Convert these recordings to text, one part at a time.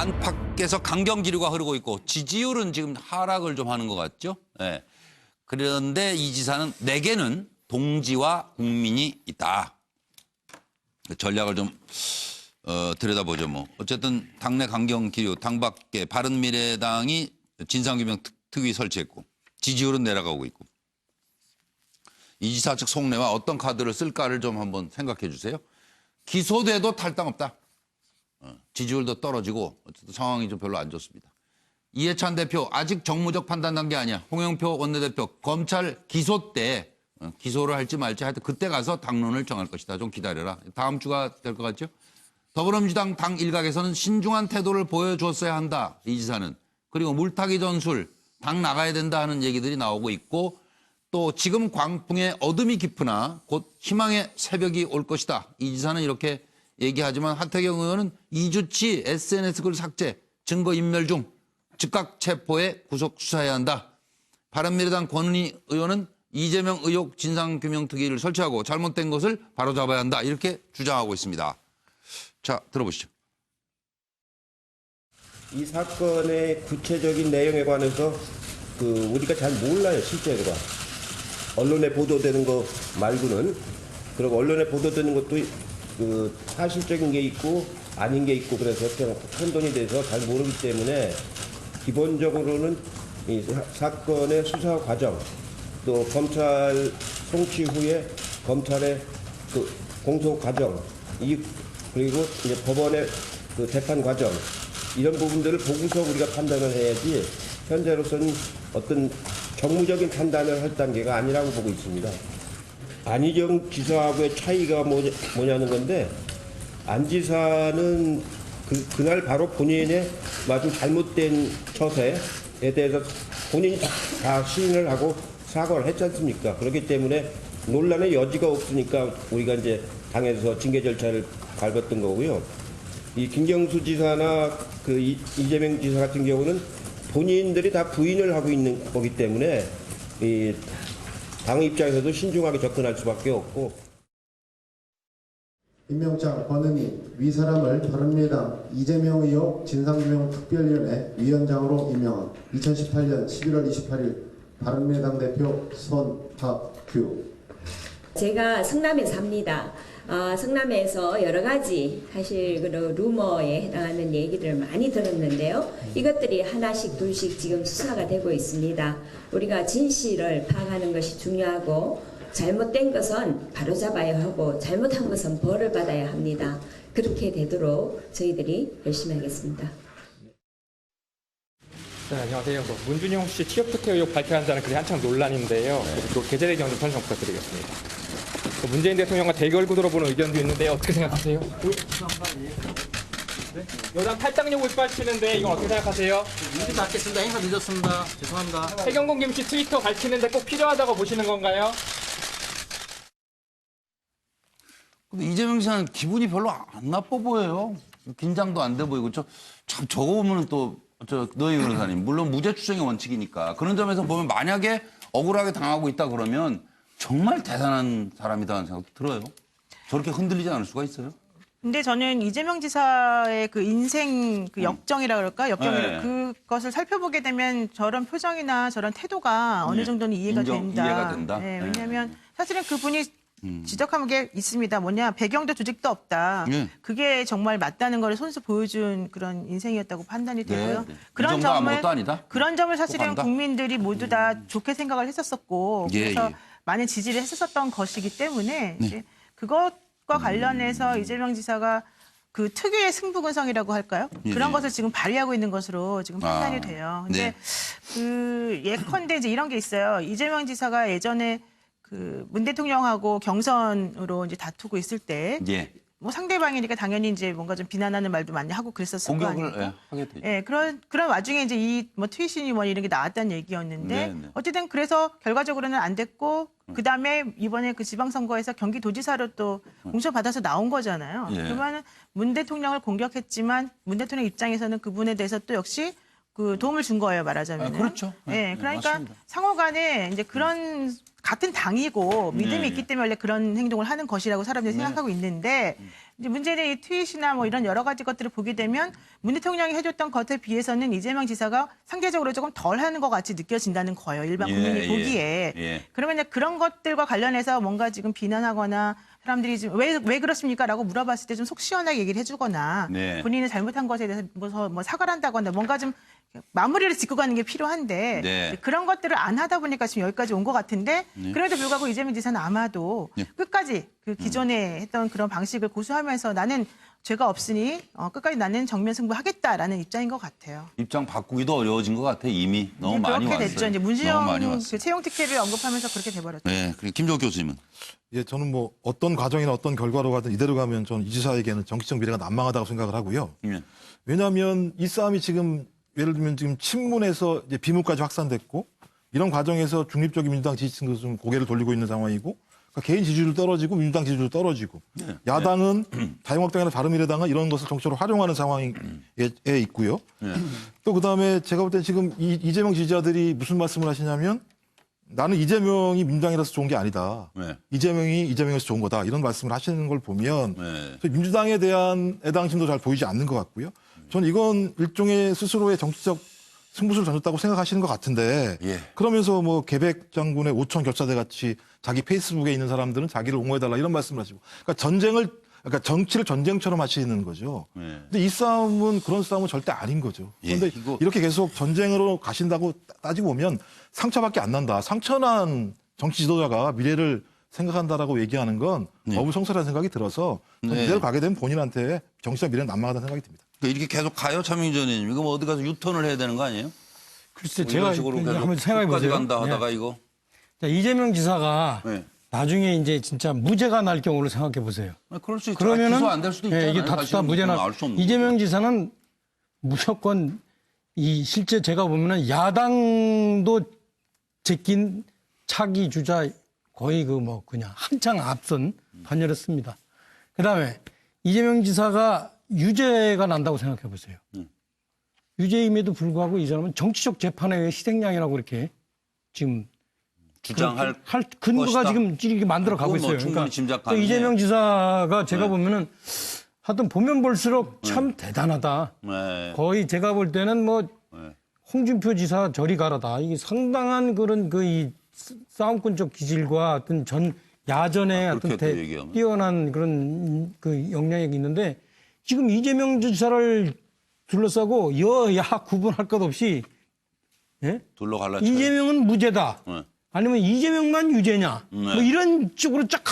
안팎에서 강경 기류가 흐르고 있고 지지율은 지금 하락을 좀 하는 것 같죠. 네. 그런데 이 지사는 내게는 동지와 국민이 있다. 전략을 좀 들여다보죠. 뭐 어쨌든 당내 강경 기류, 당 밖에 바른미래당이 진상규명 특위 설치했고 지지율은 내려가고 있고 이 지사 측 속내와 어떤 카드를 쓸까를 좀 한번 생각해 주세요. 기소돼도 탈당 없다. 지지율도 떨어지고 어쨌든 상황이 좀 별로 안 좋습니다. 이해찬 대표 아직 정무적 판단 단계 아니야. 홍영표 원내대표 검찰 기소 때 기소를 할지 말지 하여튼 그때 가서 당론을 정할 것이다. 좀 기다려라. 다음 주가 될 것 같죠? 더불어민주당 당 일각에서는 신중한 태도를 보여줬어야 한다. 이 지사는. 그리고 물타기 전술 당 나가야 된다 하는 얘기들이 나오고 있고 또 지금 광풍에 어둠이 깊으나 곧 희망의 새벽이 올 것이다. 이 지사는 이렇게 얘기하지만 하태경 의원은 2주치 SNS 글 삭제, 증거인멸 중 즉각 체포해 구속 수사해야 한다. 바른미래당 권은희 의원은 이재명 의혹 진상규명특위를 설치하고 잘못된 것을 바로잡아야 한다. 이렇게 주장하고 있습니다. 자, 들어보시죠. 이 사건의 구체적인 내용에 관해서 우리가 잘 몰라요, 실제로가. 언론에 보도되는 거 말고는. 그리고 언론에 보도되는 것도 사실적인 게 있고 아닌 게 있고 그래서 그냥 혼돈이 돼서 잘 모르기 때문에 기본적으로는 이 사건의 수사 과정 또 검찰 송치 후에 검찰의 공소 과정 그리고 이제 법원의 재판 과정 이런 부분들을 보고서 우리가 판단을 해야지 현재로서는 어떤 정무적인 판단을 할 단계가 아니라고 보고 있습니다. 안희정 지사하고의 차이가 뭐냐는 건데 안 지사는 그날 바로 본인의 아주 잘못된 처세에 대해서 본인이 다 시인을 하고 사과를 했지 않습니까? 그렇기 때문에 논란의 여지가 없으니까 우리가 이제 당에서 징계 절차를 밟았던 거고요. 이 김경수 지사나 이재명 지사 같은 경우는 본인들이 다 부인을 하고 있는 거기 때문에 이 당 입장에서도 신중하게 접근할 수밖에 없고. 임명장 권은희 위 사람을 바른미래당 이재명 의혹 진상규명특별위원회 위원장으로 임명한 2018년 11월 28일 바른미래당 대표 손학규. 제가 성남에 삽니다. 성남에서 여러 가지 사실 루머에 해당하는 얘기들을 많이 들었는데요. 이것들이 하나씩 둘씩 지금 수사가 되고 있습니다. 우리가 진실을 파악하는 것이 중요하고 잘못된 것은 바로잡아야 하고 잘못한 것은 벌을 받아야 합니다. 그렇게 되도록 저희들이 열심히 하겠습니다. 네, 안녕하세요. 문준용 씨 취업 특혜 의혹 발표한다는 글이 한창 논란인데요. 또 계좌 개정 좀 설명 부탁드리겠습니다. 문재인 대통령과 대결 구도로 보는 의견도 있는데 어떻게 생각하세요? 네? 여당 탈당 요구 밝히는데 이건 어떻게 생각하세요? 인지 받겠습니다. 행사 늦었습니다. 죄송합니다. 해경공 김씨 트위터 밝히는데 꼭 필요하다고 보시는 건가요? 근데 이재명 씨는 기분이 별로 안 나빠 보여요. 긴장도 안 돼 보이고 참 저거 보면은 또 노희 변호사님 물론 무죄 추정의 원칙이니까 그런 점에서 보면 만약에 억울하게 당하고 있다 그러면 정말 대단한 사람이다는 생각도 들어요. 저렇게 흔들리지 않을 수가 있어요. 근데 저는 이재명 지사의 인생 역정이라 그럴까? 역경이라 그것을 살펴보게 되면 저런 표정이나 저런 태도가 어느 정도는 이해가 된다. 이해가 된다. 네, 왜냐하면 사실은 그분이 지적한 게 있습니다. 뭐냐, 배경도 조직도 없다. 그게 정말 맞다는 걸 손수 보여준 그런 인생이었다고 판단이 되고요. 그런 점을 아니다. 그런 점을 사실은 국민들이 모두 다 좋게 생각을 했었었고 그래서 많은 지지를 했었던 것이기 때문에 이제 그것과 관련해서 이재명 지사가 특유의 승부근성이라고 할까요? 그런 것을 지금 발휘하고 있는 것으로 지금 판단이 돼요. 근데 예컨대 이제 이런 게 있어요. 이재명 지사가 예전에 문 대통령하고 경선으로 이제 다투고 있을 때 뭐 상대방이니까 당연히 이제 뭔가 좀 비난하는 말도 많이 하고 그랬었을 거 아니에요. 공격을 하게 되죠. 예, 그런 와중에 이제 트윗이니 뭐 이런 게 나왔다는 얘기였는데 어쨌든 그래서 결과적으로는 안 됐고 그다음에 이번에 지방선거에서 경기도지사로 또 공천받아서 나온 거잖아요. 그러면 문 대통령을 공격했지만 문 대통령 입장에서는 그분에 대해서 또 역시 도움을 준 거예요, 말하자면. 그렇죠. 예, 그러니까 맞습니다. 상호간에 이제 그런 같은 당이고 믿음이 있기 때문에 원래 그런 행동을 하는 것이라고 사람들이 생각하고 있는데 이제 문재인의 이 트윗이나 뭐 이런 여러 가지 것들을 보게 되면 문 대통령이 해줬던 것에 비해서는 이재명 지사가 상대적으로 조금 덜 하는 것 같이 느껴진다는 거예요. 일반 국민이 보기에. 예. 그러면 이제 그런 것들과 관련해서 뭔가 지금 비난하거나 사람들이 지금 왜 그렇습니까? 라고 물어봤을 때 좀 속 시원하게 얘기를 해주거나 네. 본인이 잘못한 것에 대해서 뭐 사과를 한다거나 뭔가 좀 마무리를 짓고 가는 게 필요한데 네. 그런 것들을 안 하다 보니까 지금 여기까지 온 것 같은데 그래도 불구하고 이재명 지사는 아마도 끝까지 그 기존에 했던 그런 방식을 고수하면서 나는 죄가 없으니 끝까지 나는 정면 승부하겠다라는 입장인 것 같아요. 입장 바꾸기도 어려워진 것 같아. 이미 너무 이제 많이 그렇게 왔어요. 됐죠. 이제 너무 많이 문재영 왔어요. 그 채용 특혜를 언급하면서 그렇게 돼버렸죠. 네, 그리고 김종욱 교수님은 예, 저는 뭐 어떤 과정이나 어떤 결과로 가든 이대로 가면 저는 이 지사에게는 정치적 미래가 난망하다고 생각을 하고요. 예. 왜냐하면 이 싸움이 지금 예를 들면 지금 친문에서 이제 비문까지 확산됐고 이런 과정에서 중립적인 민주당 지지층도 좀 고개를 돌리고 있는 상황이고 그러니까 개인 지지율 떨어지고 민주당 지지율 떨어지고 야당은 자유한국당이나 바른미래당은 이런 것을 정치적으로 활용하는 상황에 있고요. 또 그다음에 제가 볼 때 지금 이재명 지지자들이 무슨 말씀을 하시냐면 나는 이재명이 민주당이라서 좋은 게 아니다. 네. 이재명이 이재명에서 좋은 거다. 이런 말씀을 하시는 걸 보면 네. 민주당에 대한 애당심도 잘 보이지 않는 것 같고요. 저는 이건 일종의 스스로의 정치적 승부수를 던졌다고 생각하시는 것 같은데 예. 그러면서 뭐 계백 장군의 5천 결사대 같이 자기 페이스북에 있는 사람들은 자기를 옹호해달라 이런 말씀을 하시고 그러니까 정치를 전쟁처럼 하시는 거죠. 네. 근데 이 싸움은 그런 싸움은 절대 아닌 거죠. 예, 그런데 이거- 이렇게 계속 전쟁으로 가신다고 따지고 보면 상처밖에 안 난다. 상처난 정치 지도자가 미래를 생각한다라고 얘기하는 건 어불성설한 생각이 들어서 저는 네. 이대로 가게 되면 본인한테 정치적 미래는 난망하다는 생각이 듭니다. 이렇게 계속 가요, 차명희 전 의원님. 이거 뭐 어디 가서 유턴을 해야 되는 거 아니에요? 글쎄 뭐 제가 이런 식으로 계속 한번 생각해 끝까지 보세요. 간다 하다가 이거. 자, 이재명 지사가 네. 나중에 이제 진짜 무죄가 날 경우를 생각해 보세요. 그럴 수 있죠. 그러면은 기소 안 될 수도 있잖아요. 예, 이게 다투다 무죄나 알수 없는 이재명 지사는 무조건 이 실제 제가 보면은 야당도 제낀 차기 주자 거의 그 뭐 그냥 한창 앞선 판결했습니다. 그다음에 이재명 지사가 유죄가 난다고 생각해 보세요. 유죄임에도 불구하고 이 사람은 정치적 재판의 희생양이라고 이렇게 지금 주장할 할 근거가 것이다. 지금 이렇게 만들어 가고 그건 뭐 있어요. 충분히 짐작 또 가능해요. 이재명 지사가 제가 네. 보면은 하여튼 보면 볼수록 참 대단하다. 네. 거의 제가 볼 때는 뭐 네. 홍준표 지사 저리 가라다. 이게 상당한 그런 그 이 싸움꾼적 기질과 어떤 전 야전의 어떤 그렇게 또 얘기하면. 뛰어난 그런 그 역량이 있는데 지금 이재명 지사를 둘러싸고 여야 구분할 것 없이 예? 둘러 갈라쳐. 이재명은 무죄다. 네. 아니면 이재명만 유죄냐. 네. 뭐 이런 쪽으로 쫙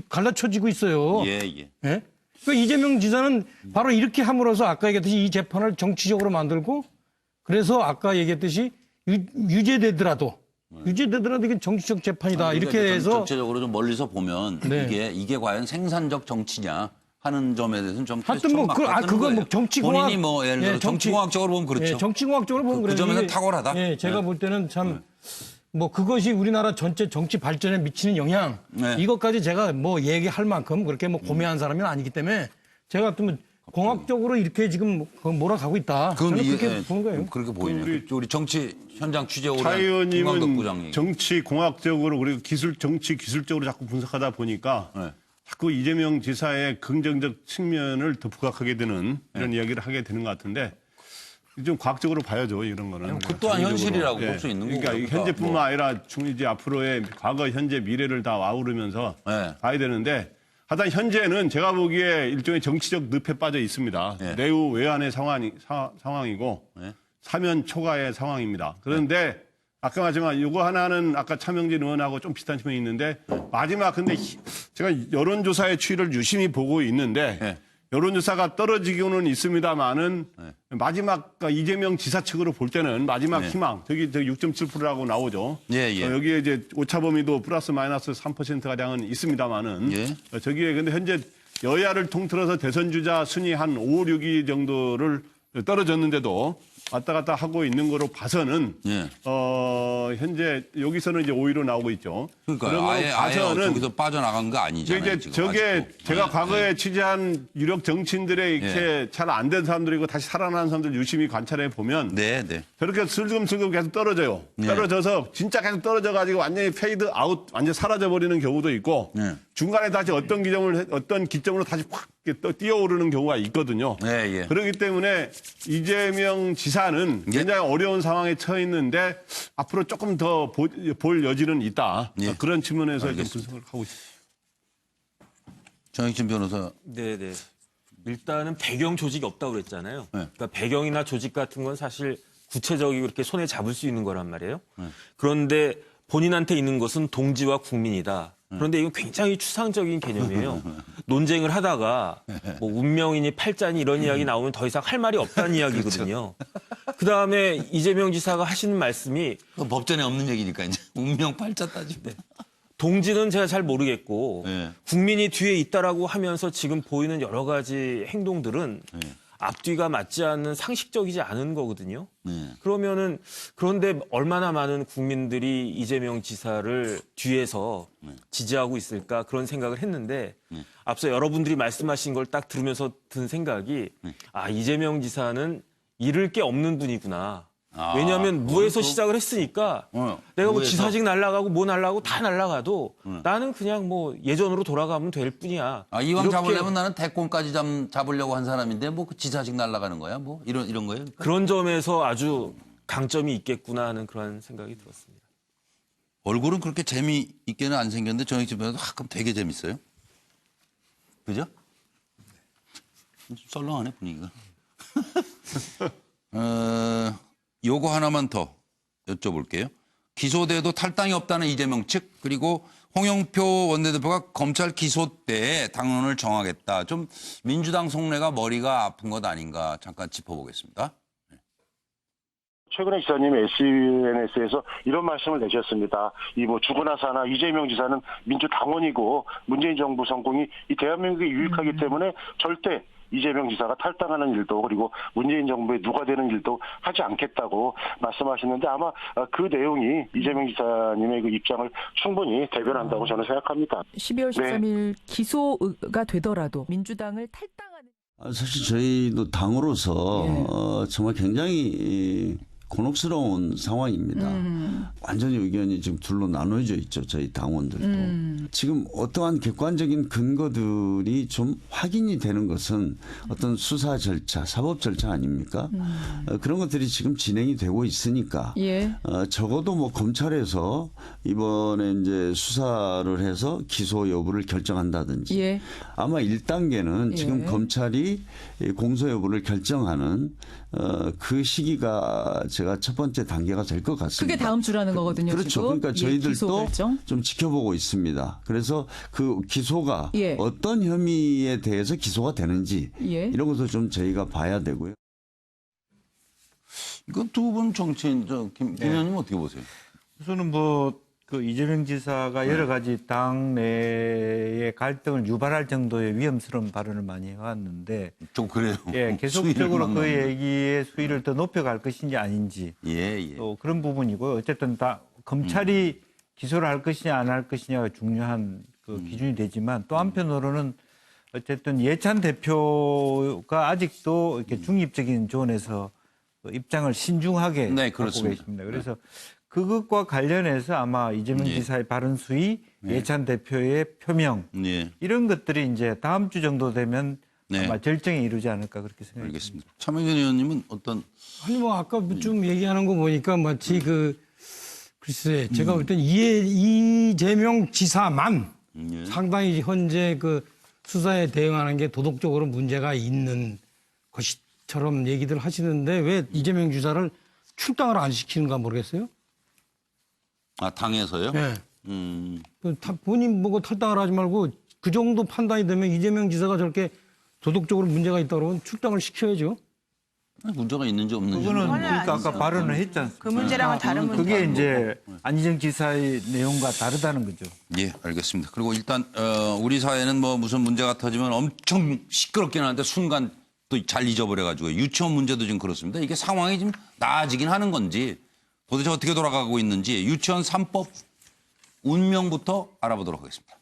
갈라쳐지고 있어요. 예, 예. 예? 그 이재명 지사는 바로 이렇게 함으로써 아까 얘기했듯이 이 재판을 정치적으로 만들고 그래서 아까 얘기했듯이 유죄되더라도 이게 정치적 재판이다. 아니, 이렇게 그러니까 해서 전체적으로 좀 멀리서 보면 네. 이게 과연 생산적 정치냐 하는 점에 대해서는 좀 하여튼 뭐 그거 뭐 정치공학 본인이 뭐 예를 들어 정치공학적으로 보면 그렇죠. 예, 정치공학적으로 보면 그 그래요. 점에서는 이게, 탁월하다. 예, 제가 네. 볼 때는 참 뭐 그것이 우리나라 전체 정치 발전에 미치는 영향 네. 이것까지 제가 뭐 얘기할 만큼 그렇게 뭐 고민한 사람은 아니기 때문에 제가 또 공학적으로 이렇게 지금 몰아가고 있다. 저는 그렇게 보는 거예요. 그렇게 보이네요. 우리 정치 현장 취재 오래 차 한 김광덕 의원님은 부장님. 정치 공학적으로 그리고 정치 기술적으로 자꾸 분석하다 보니까 네. 자꾸 이재명 지사의 긍정적 측면을 더 부각하게 되는 이런 이야기를 하게 되는 것 같은데 좀 과학적으로 봐야죠 이런 거는. 그 또한 현실이라고 볼 수 있는 그러니까 거고. 현재뿐만 뭐. 아니라 이제 앞으로의 과거, 현재, 미래를 다 아우르면서 네. 봐야 되는데 하여튼 현재는 제가 보기에 일종의 정치적 늪에 빠져 있습니다. 네. 내후 외환의 상황이고 네. 사면 초과의 상황입니다. 그런데 아까 말했지만 이거 하나는 아까 차명진 의원하고 좀 비슷한 측면이 있는데 마지막 근데 제가 여론조사의 추이를 유심히 보고 있는데 네. 여론조사가 떨어지고는 있습니다만은 네. 마지막 이재명 지사 측으로 볼 때는 마지막 네. 희망 저기 6.7%라고 나오죠. 예, 예. 여기에 이제 오차 범위도 플러스 마이너스 3% 가량은 있습니다만은 예. 저기에 근데 현재 여야를 통틀어서 대선 주자 순위 한 5, 6위 정도를 떨어졌는데도 왔다 갔다 하고 있는 거로 봐서는 예. 현재 여기서는 이제 5위로 나오고 있죠. 그러니까 그런 아예 거로 저기서 빠져나간 거 아니잖아요. 이제 지금 저게 아직도. 제가 네, 과거에 네. 취재한 유력 정치인들의 이렇게 잘 안 된 사람들이고 다시 살아나는 사람들 유심히 관찰해 보면 네, 네. 저렇게 슬금슬금 계속 떨어져요. 네. 떨어져서 진짜 계속 떨어져가지고 완전히 페이드 아웃, 완전히 사라져버리는 경우도 있고 네. 중간에 다시 어떤 기점으로 다시 확 이렇게 또 뛰어오르는 경우가 있거든요. 예, 예. 그렇기 때문에 이재명 지사는 예. 굉장히 어려운 상황에 처해 있는데 앞으로 조금 더 볼 여지는 있다. 예. 그런 측면에서 좀 알겠습니다. 분석을 하고 있습니다. 정익진 변호사. 네네. 일단은 배경 조직이 없다고 그랬잖아요. 네. 그러니까 배경이나 조직 같은 건 사실 구체적이고 이렇게 손에 잡을 수 있는 거란 말이에요. 그런데 본인한테 있는 것은 동지와 국민이다. 그런데 이건 굉장히 추상적인 개념이에요. 논쟁을 하다가 뭐 운명이니 팔자니 이런 이야기 나오면 더 이상 할 말이 없다는 이야기거든요. 그다음에 이재명 지사가 하시는 말씀이 법전에 없는 얘기니까 이제 운명 팔자 따지고. 동지는 제가 잘 모르겠고 네. 국민이 뒤에 있다라고 하면서 지금 보이는 여러 가지 행동들은 앞뒤가 맞지 않는 상식적이지 않은 거거든요. 그러면은 그런데 얼마나 많은 국민들이 이재명 지사를 뒤에서 지지하고 있을까 그런 생각을 했는데 앞서 여러분들이 말씀하신 걸 딱 들으면서 든 생각이 아 이재명 지사는 잃을 게 없는 분이구나. 왜냐하면 무에서 시작을 했으니까 내가 뭐 무에서. 지사직 날라가고 뭐 날라가고 다 날라가도 나는 그냥 뭐 예전으로 돌아가면 될 뿐이야. 이왕 이렇게 잡으려면 나는 대권까지 잡으려고 한 사람인데 뭐 그 지사직 날아가는 거야? 뭐 이런 거예요? 그런 점에서 아주 강점이 있겠구나 하는 그런 생각이 들었습니다. 얼굴은 그렇게 재미있게는 안 생겼는데 정익진 변호사 가끔 되게 재밌어요. 그죠? 좀 썰렁하네 분위기가. 요거 하나만 더 여쭤볼게요. 기소돼도 탈당이 없다는 이재명 측 그리고 홍영표 원내대표가 검찰 기소 때 당론을 정하겠다. 좀 민주당 속내가 머리가 아픈 것 아닌가 잠깐 짚어보겠습니다. 최근에 지사님 SNS에서 이런 말씀을 내셨습니다. 이 뭐 죽으나 사나 이재명 지사는 민주당원이고 문재인 정부 성공이 이 대한민국에 유익하기 때문에 절대 이재명 지사가 탈당하는 일도 그리고 문재인 정부에 누가 되는 일도 하지 않겠다고 말씀하셨는데 아마 그 내용이 이재명 지사님의 그 입장을 충분히 대변한다고 저는 생각합니다. 12월 13일 기소가 되더라도 민주당을 탈당하는 사실 저희도 당으로서 정말 굉장히 곤혹스러운 상황입니다. 완전히 의견이 지금 둘로 나눠져 있죠. 저희 당원들도. 지금 어떠한 객관적인 근거들이 좀 확인이 되는 것은 어떤 수사 절차, 사법 절차 아닙니까? 그런 것들이 지금 진행이 되고 있으니까 적어도 뭐 검찰에서 이번에 이제 수사를 해서 기소 여부를 결정한다든지 아마 1단계는 지금 검찰이 공소 여부를 결정하는 그 시기가 제가 첫 번째 단계가 될 것 같습니다. 그게 다음 주라는 거거든요. 그렇죠. 지금. 그러니까 저희들도 좀 지켜보고 있습니다. 그래서 그 기소가 어떤 혐의에 대해서 기소가 되는지 이런 것도 좀 저희가 봐야 되고요. 이건 두 분 정치인 김 의원님 어떻게 보세요? 우선은 그 이재명 지사가 여러 가지 당 내의 갈등을 유발할 정도의 위험스러운 발언을 많이 해왔는데 좀 그래요. 계속적으로 그 얘기의 수위를 더 높여갈 것인지 아닌지 또 그런 부분이고요. 어쨌든 다 검찰이 기소를 할 것이냐 안 할 것이냐가 중요한 그 기준이 되지만 또 한편으로는 어쨌든 예찬 대표가 아직도 이렇게 중립적인 존에서 그 입장을 신중하게 갖고 계십니다. 그래서 그것과 관련해서 아마 이재명 지사의 발언 수위, 예찬 대표의 표명 이런 것들이 이제 다음 주 정도 되면 아마 결정이 이루지 않을까 그렇게 생각합니다. 알겠습니다. 차명근 의원님은 어떤? 아니 뭐 아까 좀 얘기하는 거 보니까 마치 글쎄 제가 볼 땐 이재명 지사만 상당히 현재 그 수사에 대응하는 게 도덕적으로 문제가 있는 것처럼 얘기들 하시는데 왜 이재명 지사를 출당을 안 시키는가 모르겠어요. 당에서요? 네. 본인 보고 탈당을 하지 말고 그 정도 판단이 되면 이재명 지사가 저렇게 도덕적으로 문제가 있다 그러면 출당을 시켜야죠. 문제가 있는지 없는지. 그거는 그러니까 아까 발언을 했지 않습니까? 그 문제랑은 다른 문제. 그게 이제 안희정 지사의 내용과 다르다는 거죠. 예, 알겠습니다. 그리고 일단 우리 사회는 뭐 무슨 문제가 터지면 엄청 시끄럽긴 하는데 순간 또 잘 잊어버려가지고 유치원 문제도 지금 그렇습니다. 이게 상황이 좀 나아지긴 하는 건지 도대체 어떻게 돌아가고 있는지 유치원 3법 운명부터 알아보도록 하겠습니다.